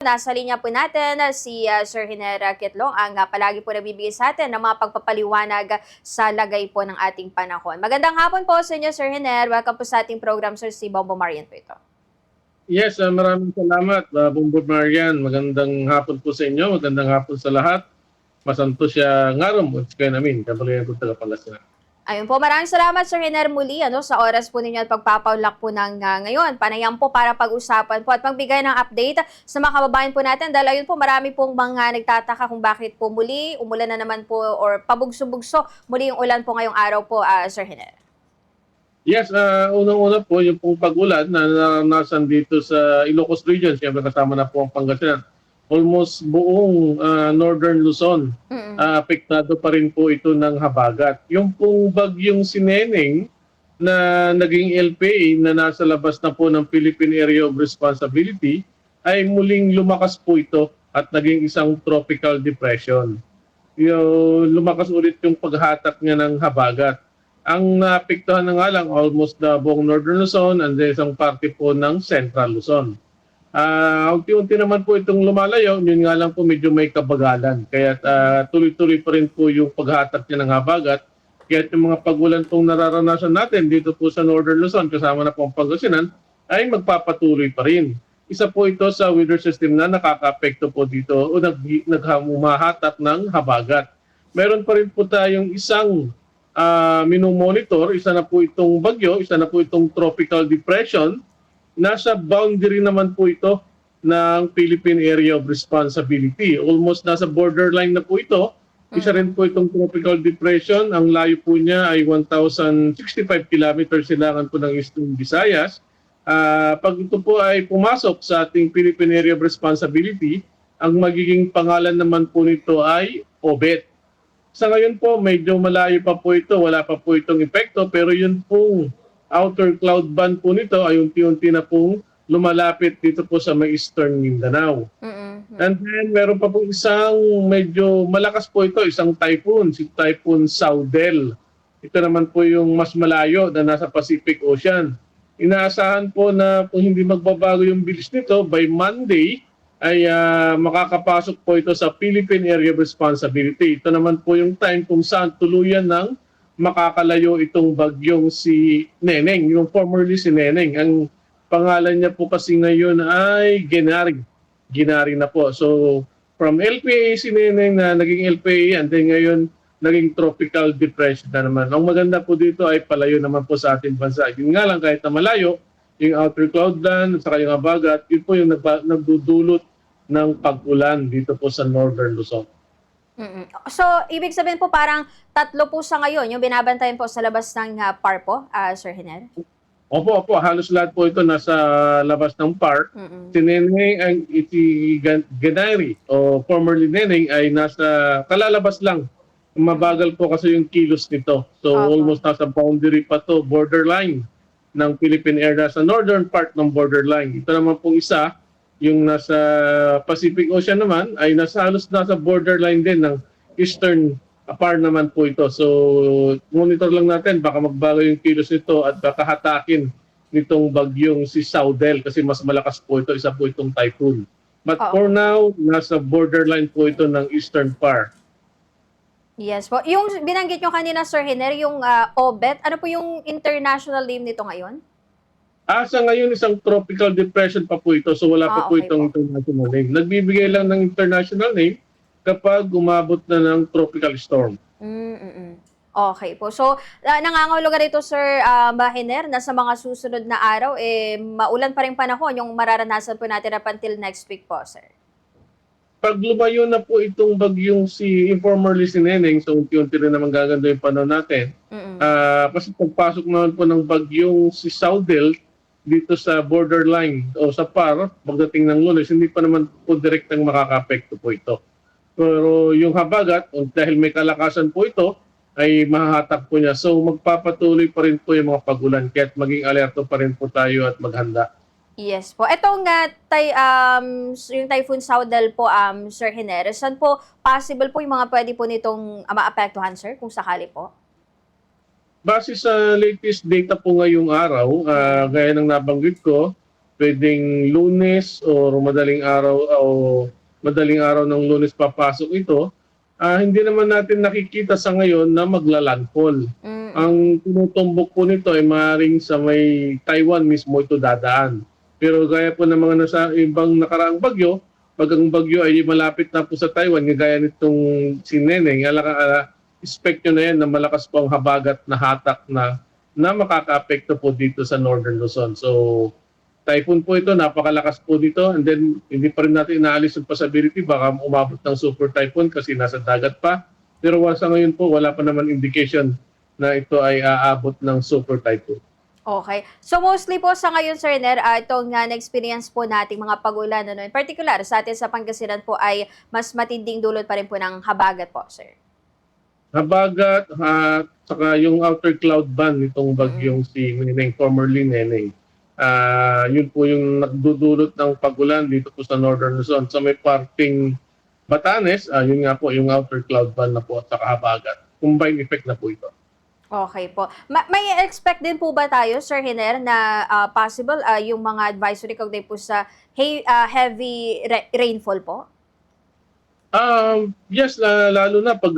Nasa linya po natin si Sir Hiner Kitlong ang palagi po nagbibigay sa atin ng mga pagpapaliwanag sa lagay po ng ating panahon. Magandang hapon po sa inyo, Sir Hiner. Welcome po sa ating program, Sir. Si Bombo Marian po ito. Yes, maraming salamat, Bumbod Marian. Magandang hapon po sa inyo. Magandang hapon sa lahat. Masanto siya ngarom. Kaya namin, kabalayan ko tagapangasinan. Ayun po, maraming salamat Sir Hiner muli sa oras po ninyo at pagpapaulak po ng ngayon. Panayam po para pag-usapan po at magbigay ng update sa mga kababayan po natin dahil ayun po marami pong mga nagtataka kung bakit po muli umulan na naman po or pabugso-bugso muli yung ulan po ngayong araw po, Sir Hiner. Yes, unang-una po yung pong pag-ulan na naranasan dito sa Ilocos Region. Siyempre kasama na po ang Pangasinan. Almost buong Northern Luzon. Apektado pa rin po ito ng habagat. Yung pong bagyong si Neneng na naging LPA na nasa labas na po ng Philippine Area of Responsibility ay muling lumakas po ito at naging isang tropical depression. Lumakas ulit yung paghatak niya ng habagat. Ang naapektuhan na nga lang almost na buong Northern Luzon and isang parte po ng Central Luzon. Unti-unti naman po itong lumalayo, yun nga lang po medyo may kabagalan. Kaya tuloy-tuloy pa rin po yung paghatak niya ng habagat. Kaya yung mga pagulan pong nararanasan natin dito po sa Northern Luzon, kasama na po ang Pangasinan, ay magpapatuloy pa rin. Isa po ito sa weather system na nakaka-apekto po dito o naghumahatak ng habagat. Meron pa rin po tayong isang minomonitor, isa na po itong bagyo, isa na po itong tropical depression. Nasa boundary naman po ito ng Philippine Area of Responsibility. Almost nasa borderline na po ito. Isa rin po itong tropical depression. Ang layo po niya ay 1,065 kilometers silangan po ng Eastern Visayas. Pag ito po ay pumasok sa ating Philippine Area of Responsibility, ang magiging pangalan naman po nito ay OBET. Sa ngayon po, medyo malayo pa po ito. Wala pa po itong epekto. Pero yun pong outer cloud band po nito ay unti-unti na pong lumalapit dito po sa may Eastern Mindanao. And then meron pa po isang medyo malakas po ito, isang typhoon, si Typhoon Saudel. Ito naman po yung mas malayo na nasa Pacific Ocean. Inaasahan po na kung hindi magbabago yung bilis nito, by Monday ay makakapasok po ito sa Philippine Area of Responsibility. Ito naman po yung time kung saan tuluyan ng makakalayo itong bagyong si Neneng, yung formerly si Neneng. Ang pangalan niya po kasi ngayon ay Genari. Genari na po. So, from LPA si Neneng na naging LPA and then ngayon naging tropical depression na naman. Ang maganda po dito ay palayo naman po sa ating bansa. Yun nga lang, kahit na malayo, yung outer cloud band at saka yung habagat, yun po yung nagdudulot ng pag-ulan dito po sa Northern Luzon. So, ibig sabihin po parang tatlo po sa ngayon yung binabantayan po sa labas ng PAR po, Sir Hiner? Opo, halos lahat po ito nasa labas ng PAR. Si Neneng ay Genari o formerly Neneng ay nasa kalalabas lang. Mabagal po kasi yung kilos nito. So almost nasa boundary pa to, borderline ng Philippine area sa northern part ng borderline. Ito naman pong isa, yung nasa Pacific Ocean naman ay halos nasa borderline din ng Eastern PAR naman po ito. So monitor lang natin, baka magbago yung kilos nito at baka hatakin nitong bagyong si Saudel kasi mas malakas po ito, isa po itong typhoon. But for now, nasa borderline po ito ng Eastern PAR. Yes po. Yung binanggit nyo kanina, Sir Hiner, yung OBET, ano po yung international name nito ngayon? Sa ngayon, isang tropical depression pa po ito. So wala pa po Okay itong international name. Nagbibigay lang ng international name kapag umabot na ng tropical storm. Okay po. So, nangangahulugan ito, Sir Hiner, na sa mga susunod na araw, maulan pa rin panahon yung mararanasan po natin up until next week po, Sir. Pag lumayo na po itong bagyong formerly si Neneng, so unti-unti rin naman gaganda yung panahon natin. Kasi pagpasok naman po ng bagyong si Saudel dito sa borderline o sa PAR, pagdating ng Lunes, hindi pa naman po direktang makaka-apekto po ito. Pero yung habagat, dahil may kalakasan po ito, ay mahahatak po niya. So magpapatuloy pa rin po yung mga pagulan, kaya't maging alerto pa rin po tayo at maghanda. Yes po. Itong yung Typhoon Saudel po, Sir Hiner, saan po possible po yung mga pwede po nitong maapektuhan, sir, kung sakali po? Base sa latest data po ngayong araw, gaya ng nabanggit ko, pwedeng Lunes or madaling araw ng Lunes papasok ito, hindi naman natin nakikita sa ngayon na maglalandfall. Ang tinutumbok po nito ay maaaring sa may Taiwan mismo ito dadaan. Pero gaya po ng mga nasa ibang nakaraang bagyo, pag ang bagyo ay malapit na po sa Taiwan, gaya nitong si Neneng, expect nyo na yan na malakas po ang habagat na hatak na makaka-apekto po dito sa Northern Luzon. So, typhoon po ito, napakalakas po dito, and then hindi pa rin natin inaalis yung possibility, baka umabot ng super typhoon kasi nasa dagat pa. Pero sa ngayon po, wala pa naman indication na ito ay aabot ng super typhoon. Okay. So mostly po sa ngayon, Sir Ner, itong na-experience po nating mga pag-ulan, in particular sa atin sa Pangasinan po ay mas matinding dulot pa rin po ng habagat po, Sir. Habagat, saka yung outer cloud band nitong bagyong si Neneng, formerly Neneng. Yun po yung nagdudulot ng pag-ulan dito po sa Northern Luzon. Sa may parting Batanes, yun nga po yung outer cloud band na po at saka habagat. Combined effect na po ito. Okay po. May expect din po ba tayo, Sir Hiner, na possible yung mga advisory kaugnay po sa heavy rainfall po? Yes, lalo na pag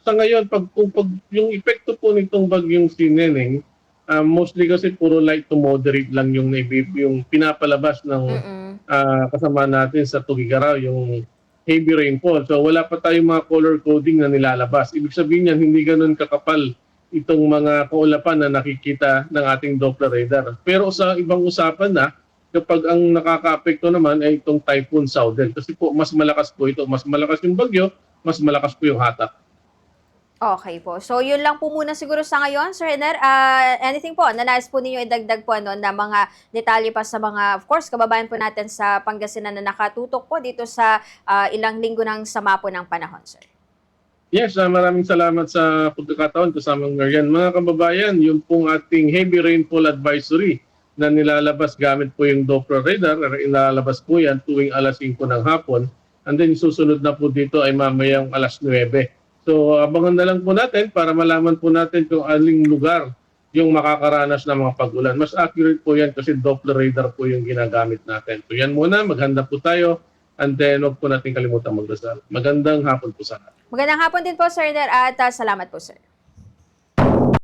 sa ngayon pag yung epekto po nitong bagyong si Neneng, mostly kasi puro light to moderate lang yung pinapalabas ng kasama natin sa Tugigaraw, yung heavy rainfall. So wala pa tayong mga color coding na nilalabas. Ibig sabihin yan, hindi ganoon kakapal itong mga kaulapan na nakikita ng ating Doppler radar. Pero sa ibang usapan na, kapag ang nakaka-apekto naman ay itong Typhoon Southern. Kasi po, mas malakas po ito. Mas malakas yung bagyo, mas malakas po yung hatak. Okay po. So, yun lang po muna siguro sa ngayon, Sir Hiner. Anything po, nanais po ninyo idagdag po na mga detalye pa sa mga, of course, kababayan po natin sa Pangasinan na nakatutok po dito sa ilang linggo ng sama po ng panahon, Sir. Yes, maraming salamat sa pagkakataon kasama ngayon. Mga kababayan, yung pong ating heavy rainfall advisory na nilalabas gamit po yung Doppler radar, nilalabas po yan tuwing alas 5 ng hapon. And then susunod na po dito ay mamayang alas 9. So abangan na lang po natin para malaman po natin kung aling lugar yung makakaranas ng mga pag-ulan. Mas accurate po yan kasi Doppler radar po yung ginagamit natin. So yan muna, maghanda po tayo. And then huwag po natin kalimutan magdasal. Magandang hapon po sana. Magandang hapon din po, Sir Hiner, at salamat po, Sir.